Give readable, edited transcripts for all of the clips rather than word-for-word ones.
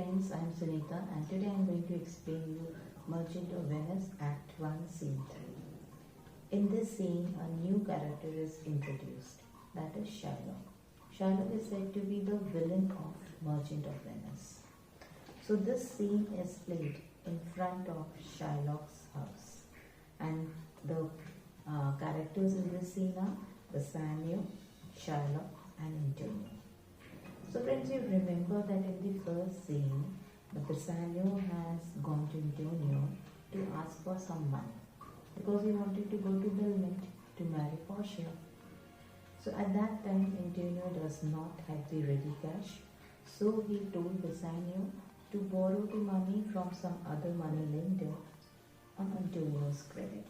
friends, I am Sunita and today I am going to explain you Merchant of Venice Act 1 Scene 3. In this scene, a new character is introduced, that is Shylock. Shylock is said to be the villain of Merchant of Venice. So this scene is played in front of Shylock's house and the characters in this scene are Bassanio, Shylock and Antonio. So friends, you remember that in the first scene, the Bassanio has gone to Antonio to ask for some money because he wanted to go to Belmont to marry Portia. So at that time, Antonio does not have the ready cash, so he told Bassanio to borrow the money from some other money lender on Antonio's credit.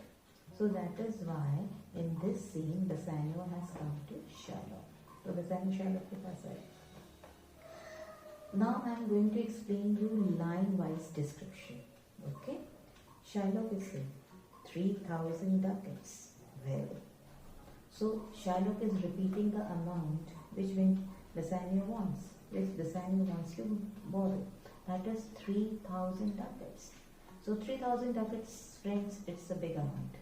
So that is why in this scene, Bassanio has come to Shylock. So Bassanio, Shylock ke paas aaye. Now I am going to explain you line-wise description. Okay? Shylock is saying 3,000 ducats. Well, so Shylock is repeating the amount which Bassanio wants, to borrow. That is 3,000 ducats. So 3,000 ducats, friends, it's a big amount.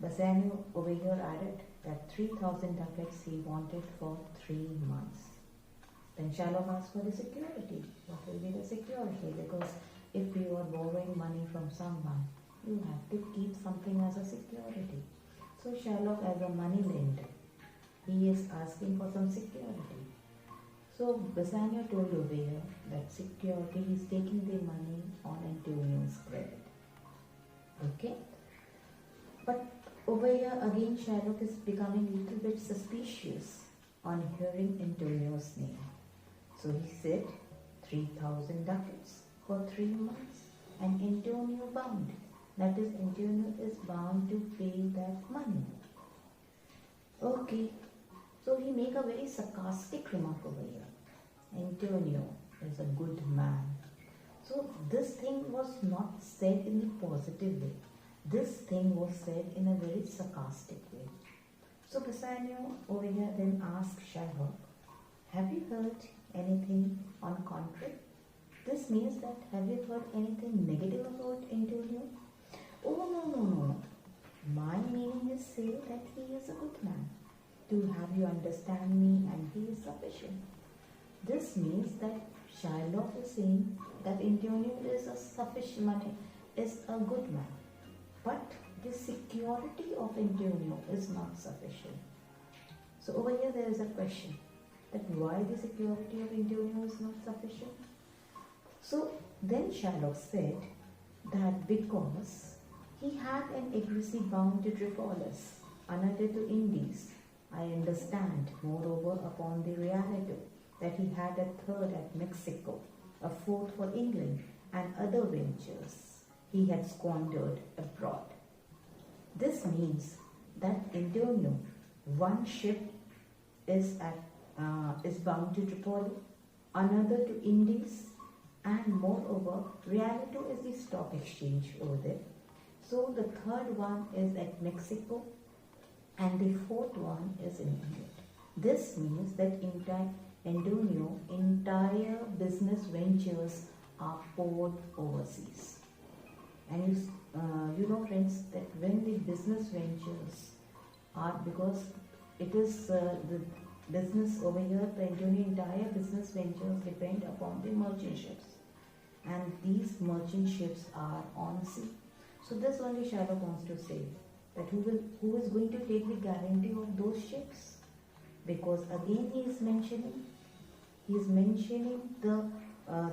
Bassanio over here added that 3,000 ducats he wanted for 3 months. Then Shylock asked for the security. What will be the security? Because if you are borrowing money from someone, you have to keep something as a security. So Shylock, as a money lender, he is asking for some security. So Bassanio told over here that security, he is taking the money on Antonio's credit. Okay? But over here again Shylock is becoming a little bit suspicious on hearing Antonio's name. So he said 3,000 ducats for 3 months and Antonio bound. That is, Antonio is bound to pay that money. Okay, so he make a very sarcastic remark over here. Antonio is a good man. So this thing was not said in a positive way. This thing was said in a very sarcastic way. So Bassanio over here then asked Shylock, have you heard anything on contrary? This means that have you heard anything negative about Antonio? Oh no. My meaning is say that he is a good man. To have you understand me and he is sufficient. This means that Shylock is saying that Antonio is a good man. But the security of Antonio is not sufficient. So over here there is a question that why the security of Antonio is not sufficient. So then Shylock said that because he had an agency bound to Tripolis, another to Indies. I understand, moreover, upon the reality that he had a third at Mexico, a fourth for England, and other ventures he had squandered abroad. This means that Antonio, one ship is bound to Tripoli, another to Indies, and moreover, Realito is the stock exchange over there. So the third one is at Mexico, and the fourth one is in England. This means that Antonio entire business ventures are poured overseas. And you know friends that when the business ventures are, because it is the business over here, the Antonio entire business ventures depend upon the merchant ships. And these merchant ships are on sea. So this only Shylock wants to say that who is going to take the guarantee of those ships? Because again he is mentioning the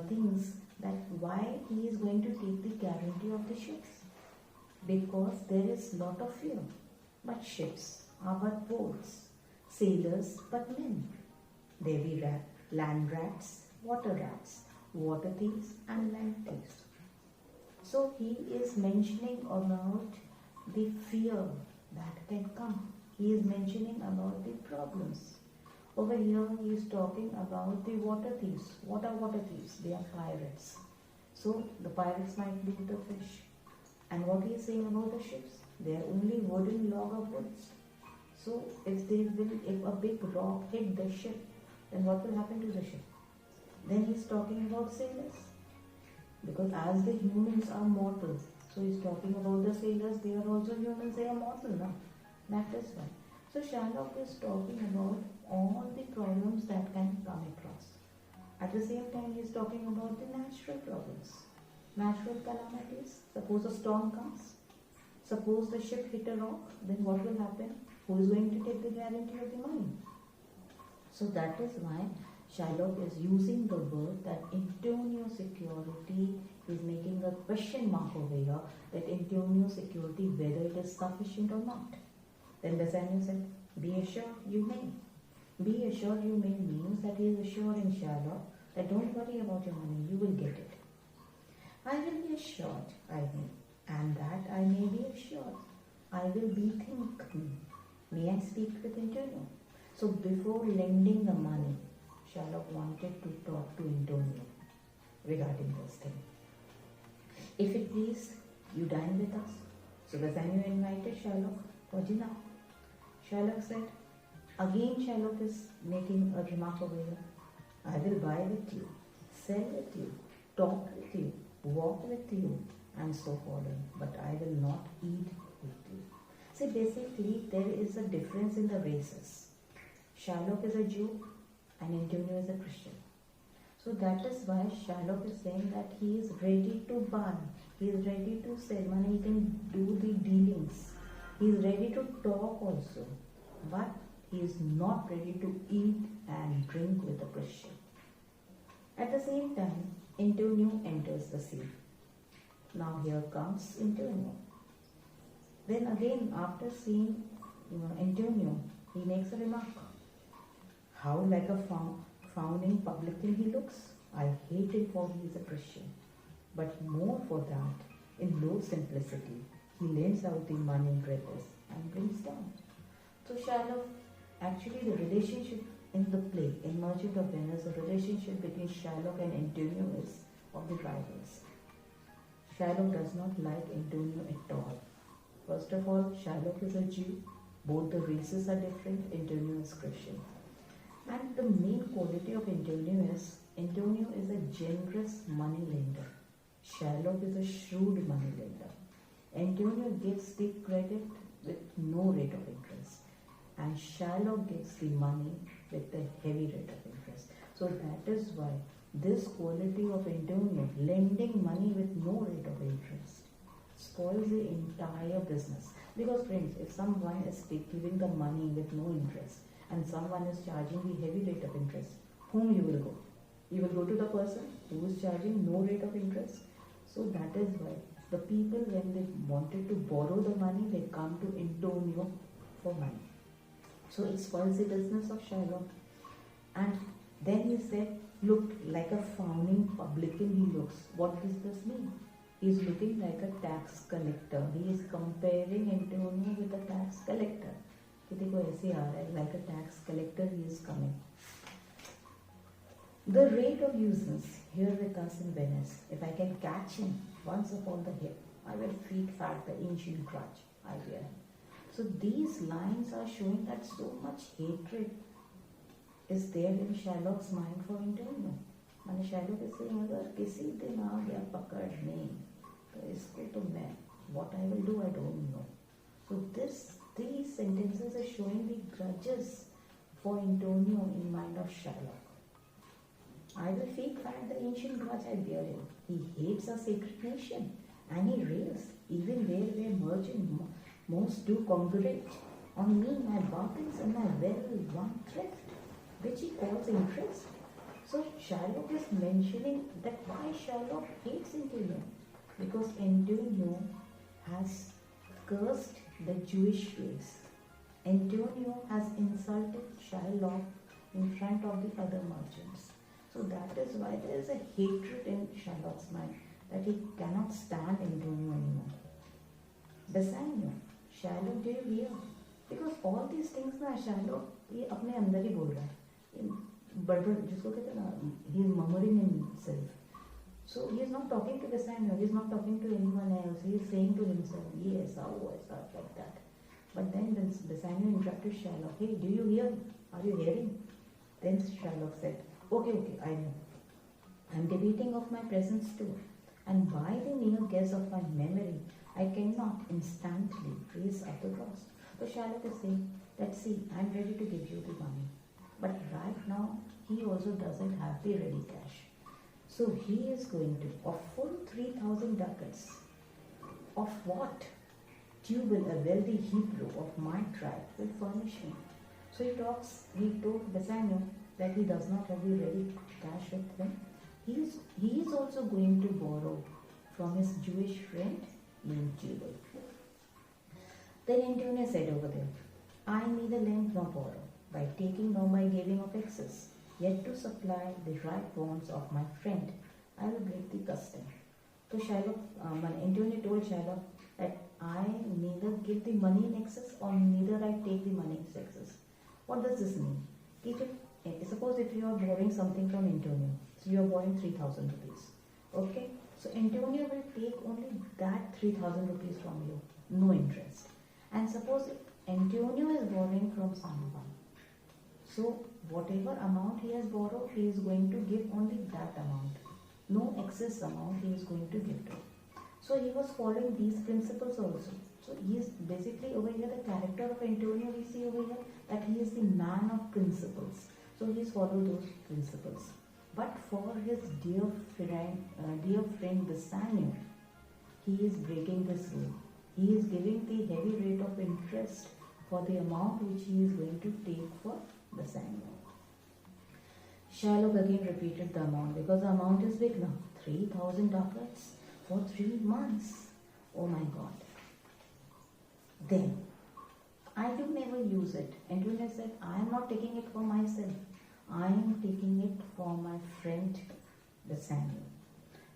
things that why he is going to take the guarantee of the ships. Because there is lot of fear. But ships are but boats, sailors but men. There be land rats, water thieves and land thieves. So he is mentioning about the fear that can come. He is mentioning about the problems. Over here he is talking about the water thieves. What are water thieves? They are pirates. So the pirates might loot the fish. And what he is saying about the ships? They are only wooden log of woods. So if a big rock hit the ship, then what will happen to the ship? Then he's talking about sailors. Because as the humans are mortal, so he's talking about the sailors, they are also humans, they are mortal now. That is why. So Shylock is talking about all the problems that can come across. At the same time, he is talking about the natural problems. Natural calamities. Suppose a storm comes. Suppose the ship hit a rock, then what will happen? Who is going to take the guarantee of the money? So that is why Shylock is using the word that Antonio security is making a question mark over here, that Antonio security, whether it is sufficient or not. Then Bassanio said, be assured you may. Be assured you may means that he is assuring Shylock that don't worry about your money, you will get it. I will be assured, I may, and that I may be assured. I will bethink me. May I speak with Antonio? So before lending the money, Shylock wanted to talk to Antonio regarding this thing. If it please, you dine with us. So Bassanio invited Shylock for dinner. Shylock said, again Shylock is making a remark over here. I will buy with you, sell with you, talk with you, walk with you, and so following, but I will not eat with you. See, basically there is a difference in the races. Shylock is a Jew and Antonio is a Christian. So that is why Shylock is saying that he is ready to buy, he is ready to sell, and he can do the dealings. He is ready to talk also, but he is not ready to eat and drink with a Christian. At the same time, Antonio enters the scene. Now here comes Antonio. Then again, after seeing Antonio, he makes a remark. How like a frowning publican he looks. I hate him for he is a Christian. But more for that, in low simplicity, he lends out the money gratis and brings down. So Shylock, actually the relationship in the play, in Merchant of Venice, the relationship between Shylock and Antonio is of the rivals. Shylock does not like Antonio at all. First of all, Shylock is a Jew. Both the races are different. Antonio is Christian. And the main quality of Antonio is a generous money lender. Shylock is a shrewd money lender. Antonio gives the credit with no rate of interest, and Shylock gives the money with a heavy rate of interest. So that is why this quality of Antonio, lending money with no rate of interest, spoils the entire business. Because friends, if someone is giving the money with no interest and someone is charging the heavy rate of interest, whom you will go? You will go to the person who is charging no rate of interest. So that is why the people, when they wanted to borrow the money, they come to Antonio for money. So it spoils the business of Shylock. And then he said, look, like a frowning publican he looks. What does this mean? He is looking like a tax collector. He is comparing Antonio with a tax collector. कि देखो ऐसे आ रहा है, like a tax collector he is coming. The rate of useless here with us in Venice, if I can catch him once upon the hip, I will feed fat the ancient grudge, I hear him. So these lines are showing that so much hatred is there in Shylock's mind for Antonio. And Shylock is saying, अगर किसी दिन आ गया पकड़ने, तो इसको तो मैं, what I will do I don't know. So these sentences are showing the grudges for Antonio in mind of Shylock. I will feed fat the ancient grudge I bear him. He hates a sacred nation, and he rails even where merchant most do congregate on me, my bargains and my well-won thrift, which he calls interest. So Shylock is mentioning that why Shylock hates Antonio, because Antonio has cursed the Jewish race. Antonio has insulted Shylock in front of the other merchants. So that is why there is a hatred in Shylock's mind, that he cannot stand Antonio anymore. Bassanio, Shylock, do you hear? Because all these things ना Shylock ये अपने अंदर ही बोल रहा है, बड़बड़ जिसको कहते हैं ना, he is murmuring in himself. So he is not talking to Bassanio, he is not talking to anyone else. He is saying to himself, yes, like that. But then Bassanio interrupted Shylock. Hey, do you hear? Are you hearing? Then Shylock said, okay, I know. I am debating of my presence too, and by the mere guess of my memory, I cannot instantly trace up the cost. So Shylock is saying that see, I am ready to give you the money, but right now he also doesn't have the ready cash. So he is going to, of full 3,000 ducats, of what Tubal, a wealthy Hebrew of my tribe, will furnish him. So he told Bassanio that he does not have the ready cash with him. He is also going to borrow from his Jewish friend named Tubal. Then Antonio said over there, I neither lend nor borrow, by taking nor by giving of excess, yet to supply the right wants of my friend, I will break the custom. So Antonio told Shylock that I neither give the money in excess or neither I take the money in excess. What does this mean? Suppose if you are borrowing something from Antonio, so you are borrowing 3,000 rupees. Okay? So Antonio will take only that 3,000 rupees from you, no interest. And suppose if Antonio is borrowing from someone, so whatever amount he has borrowed, he is going to give only that amount. No excess amount he is going to give to. So he was following these principles also. So he is basically over here, the character of Antonio we see over here, that he is the man of principles. So he has followed those principles. But for his dear friend Bassanio, he is breaking this rule. He is giving the heavy rate of interest for the amount which he is going to take for Bassanio. Shylock again repeated the amount because the amount is big now. 3,000 ducats for 3 months. Oh my God. Then, I will never use it. Antonio said, I am not taking it for myself. I am taking it for my friend Bassanio.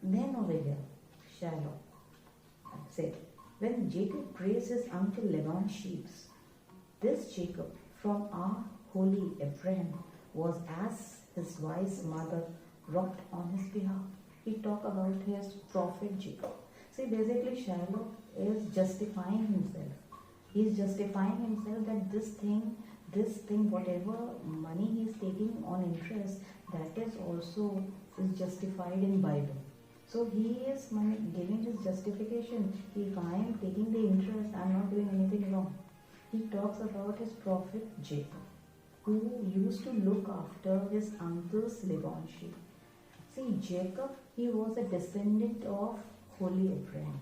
Then over here, Shylock said, when Jacob grazed his uncle Laban's sheep, this Jacob from our holy Abraham was as his wise mother wrought on his behalf. He talked about his prophet Jacob. See, basically Shylock is justifying himself. He is justifying himself that this thing, whatever money he is taking on interest, that is also is justified in Bible. So he is giving his justification. If I am taking the interest, I am not doing anything wrong. He talks about his prophet Jacob, who used to look after his uncle's Laban sheep. See, Jacob, he was a descendant of holy Abraham.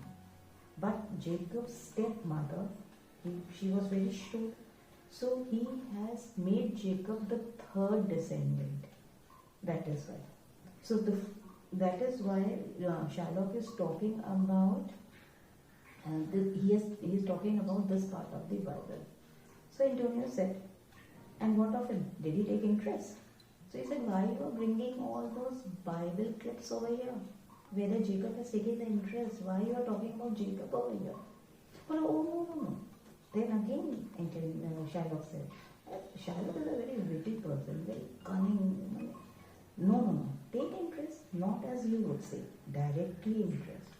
But Jacob's stepmother, she was very shrewd. So he has made Jacob the third descendant. That is why. So that is why Shylock is talking about, he is talking about this part of the Bible. So Antonio said, and what of it? Did he take interest? So he said, why you are bringing all those Bible clips over here? Whether Jacob has taken the interest, why you are talking about Jacob over here? Well, oh, no. Then again, Shylock said, Shylock is a very witty person, very cunning. No. Take interest, not as you would say, directly interest.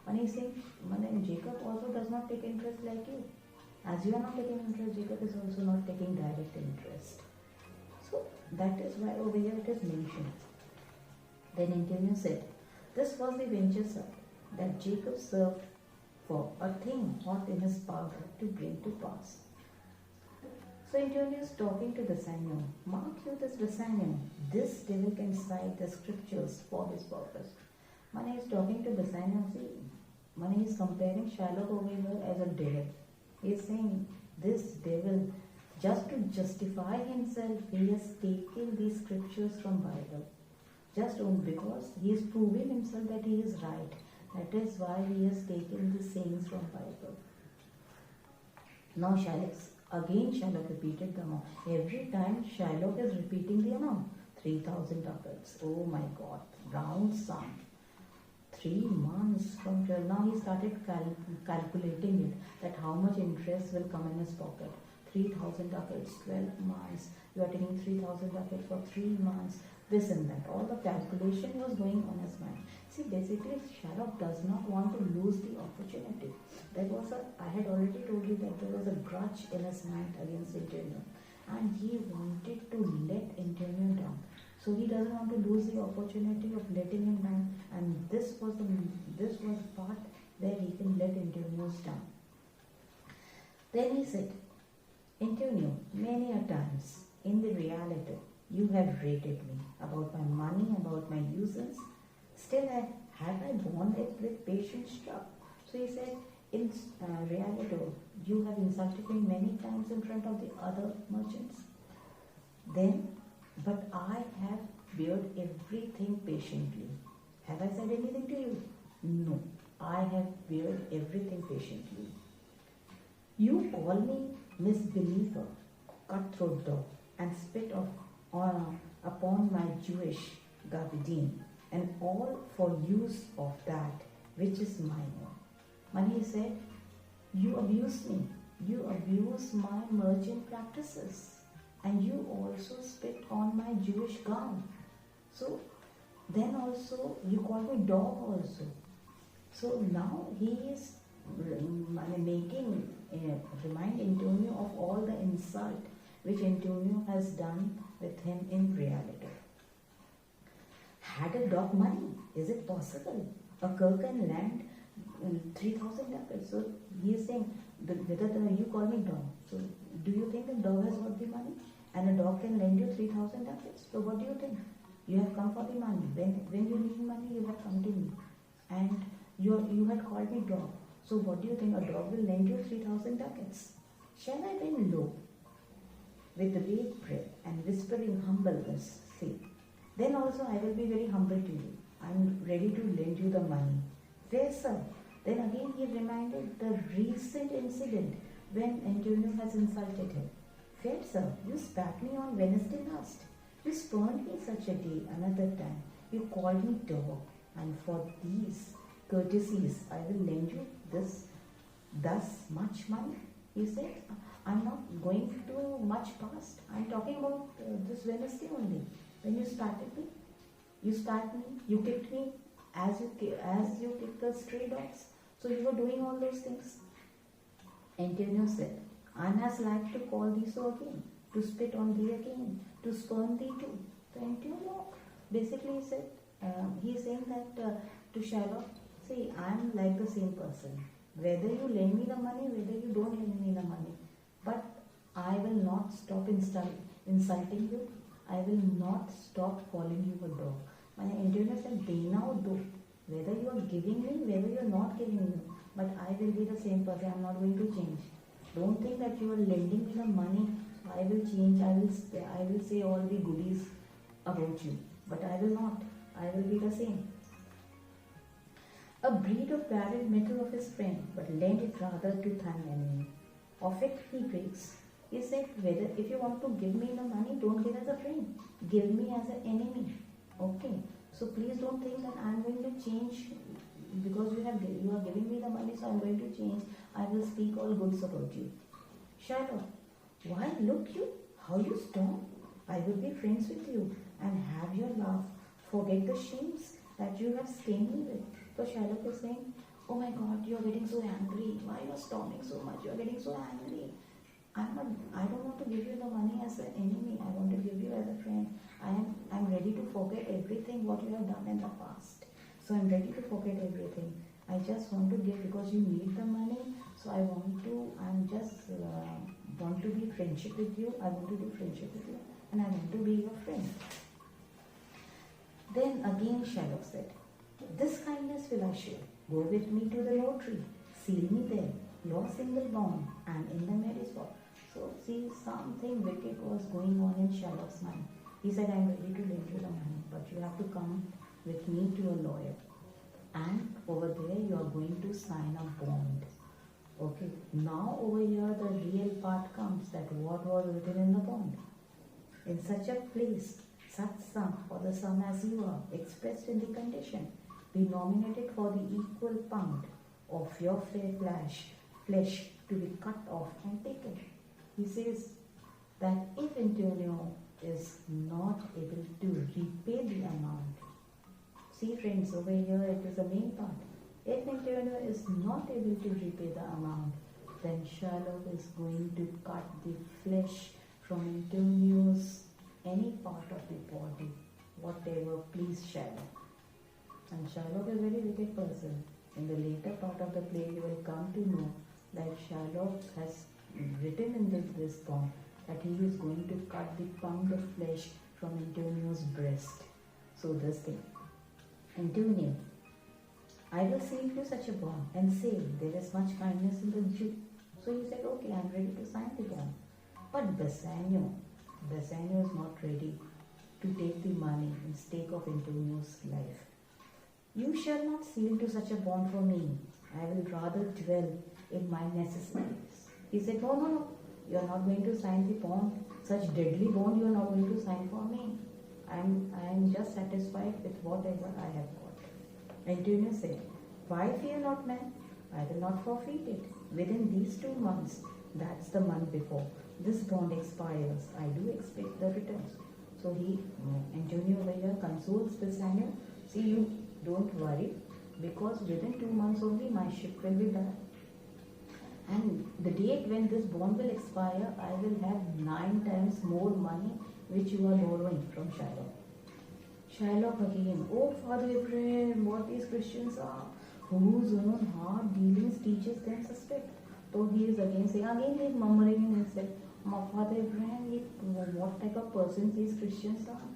And he said, Jacob also does not take interest like you. As you are not taking interest, Jacob is also not taking direct interest. So that is why over here it is mentioned. Then Antonio said, this was the venture that Jacob served for a thing hot in his power to bring to pass. So Antonio is talking to Bassanio. Mark you this Bassanio. This devil can cite the scriptures for his purpose. Mane is talking to Bassanio. See, Mane is comparing Shylock over here as a devil. He is saying this devil, just to justify himself, he has taken these scriptures from Bible. Just because he is proving himself that he is right. That is why he has taken the sayings from Bible. Now Shylock repeated the amount. Every time Shylock is repeating the amount. 3,000 ducats. Oh my God. Round sum. 3 months from 12. Now he started calculating it. That how much interest will come in his pocket. 3,000 ducats. 12 months. You are taking 3,000 ducats for 3 months. This and that. All the calculation was going on his mind. See, basically Shylock does not want to lose the opportunity. I had already told you that there was a grudge in his mind against Antonio. And he wanted to let Antonio down. So he doesn't want to lose the opportunity of letting him down, and this was the part where he can let Antonio's down. Then he said, Antonio, many a times in the reality you have rated me about my money, about my uses. Still, had I borne it with patient struggle. So he said, in reality, you have insulted me many times in front of the other merchants. Then, but I have beared everything patiently. Have I said anything to you? No, I have beared everything patiently. You call me misbeliever, cutthroat dog, and spit upon my Jewish gabardine, and all for use of that which is mine. Mani said, you abuse me, you abuse my merchant practices, and you also spit on my Jewish gown. So then also you call me dog also. So now he is remind Antonio of all the insult which Antonio has done with him in reality. Had a dog money? Is it possible? A cur can lend 3,000 ducats. So he is saying, you call me dog. So do you think the dog has got the money? And a dog can lend you 3,000 ducats. So what do you think? You have come for the money. When you need money, you have come to me. And you had called me dog. So what do you think? A dog will lend you 3,000 ducats. Shall I bend low with great breath and whispering humbleness, say, then also I will be very humble to you. I am ready to lend you the money. Fair sir. Then again he reminded the recent incident when Antonio has insulted him. Fair sir, you spat me on Wednesday last. You spurned me such a day another time. You called me dog, and for these courtesies I will lend you thus much money. He said, I'm not going to much past. I'm talking about this Wednesday only. When you started me, you spat me, you kicked me as you kicked the stray dogs. So you were doing all those things. Antonio said, I'm as like to call thee so again, to spit on thee again, to spurn thee too. So Antonio basically said, he is saying that to Shylock, see, I'm like the same person. Whether you lend me the money, whether you don't lend me the money, but I will not stop insulting you. I will not stop calling you a dog. My Antonio said, Dena or do, whether you are giving me, whether you are not giving me, but I will be the same person. I am not going to change. Don't think that you are lending me the money, I will change. I will say all the goodies about you, but I will not. I will be the same. A breed of barrel metal of his friend, but lend it rather to thine enemy. Of it he breaks. He said, whether if you want to give me the money, don't give as a friend. Give me as an enemy. Okay. So please don't think that I am going to change because you are giving me the money, so I am going to change. I will speak all goods about you. Shylock, why look you? How you storm? I will be friends with you and have your laugh. Forget the shames that you have stained me with. So Shylock is saying, oh my God, you are getting so angry. Why you are storming so much? You are getting so angry. I don't want to give you the money as an enemy. I want to give you as a friend. I'm ready to forget everything what you have done in the past. So I'm ready to forget everything. I just want to give because you need the money. So I want to be friendship with you. I want to do friendship with you. And I want to be your friend. Then again Shylock said, this kindness will I show. Go with me to the notary. Seal me there. Your single bond and in the marriage vow. So see, something wicked was going on in Shylock's mind. He said, I'm ready to lend you the money, but you have to come with me to a lawyer. And over there you are going to sign a bond. Okay, now over here the real part comes, that what was written in the bond. In such a place, such sum or the sum as you are, expressed in the condition, be nominated for the equal pound of your fair flesh to be cut off and taken. He says that if Antonio is not able to repay the amount, see friends, over here it is the main part. If Antonio is not able to repay the amount, then Shylock is going to cut the flesh from Antonio's any part of the body whatever pleased Shylock. And Shylock is a very wicked person. In the later part of the play, you will come to know that Shylock has written in this poem that he is going to cut the pound of flesh from Antonio's breast. So this thing, Antonio, I will seal you such a bond and say there is much kindness in the Jew. So he said, okay, I am ready to sign the bond. But Bassanio is not ready to take the money in stake of Antonio's life. You shall not seal to such a bond for me. I will rather dwell in my necessities. He said, no, you are not going to sign the bond. Such deadly bond you are not going to sign for me. I am just satisfied with whatever I have got. Antonio said, why fear not, man? I will not forfeit it. Within these 2 months, that's the month before, this bond expires. I do expect the returns. So Antonio over here consoles Bassanio. See, you don't worry, because within 2 months only my ship will be back. And the date when this bond will expire, I will have 9 times more money which you are borrowing from Shylock. Shylock again, oh Father Abraham, what these Christians are, whose own hard dealings teaches them suspect. So he is again saying, again he is murmuring in himself, Father Abraham, what type of persons these Christians are?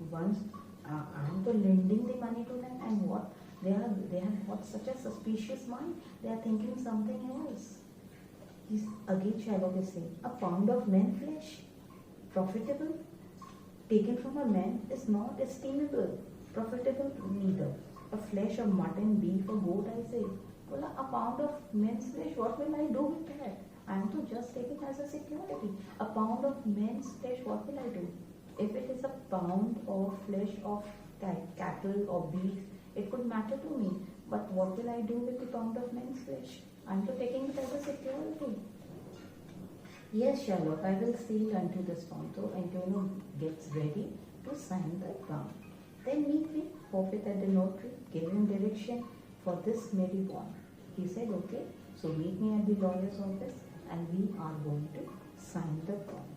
Once I am lending the money to them, and what they have got such a suspicious mind, they are thinking something else. Again Shylock is saying, a pound of men's flesh, profitable, taken from a man is not estimable, profitable neither. A flesh of mutton, beef or goat, I say. Well, a pound of men's flesh, what will I do with that? I am to just take it as a security. A pound of men's flesh, what will I do? If it is a pound of flesh of cattle or beef, it could matter to me. But what will I do with the pound of men's flesh? I am to taking it as a security. Yes, Shylock, I will seal unto this bond. So Antonio gets ready to sign the bond. Then meet me forthwith at the notary, give him direction for this merry bond. He said, okay, so meet me at the lawyer's office and we are going to sign the bond.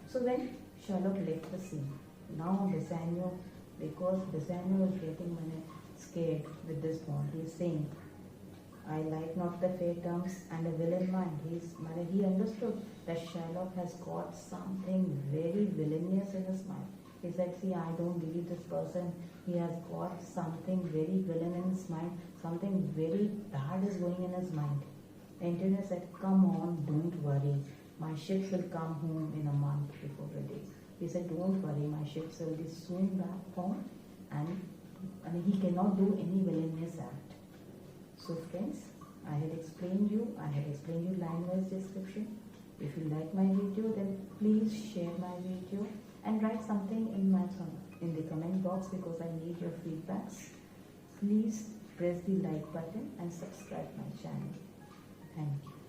So when Shylock left the scene, now Bassanio, because Bassanio is getting scared with this bond, he is saying, I like not the fair terms and a villain mind. He understood that Shylock has got something very villainous in his mind. He said, see, I don't believe this person. He has got something very villain in his mind. Something very bad is going in his mind. Antonio said, come on, don't worry. My ships will come home in a month before the day. He said, don't worry, my ships will be soon back home, and he cannot do any villainous act. So friends, I had explained you Linewise description. If you like my video, then please share my video and write something in the comment box, because I need your feedbacks. Please press the like button and subscribe my channel. Thank you.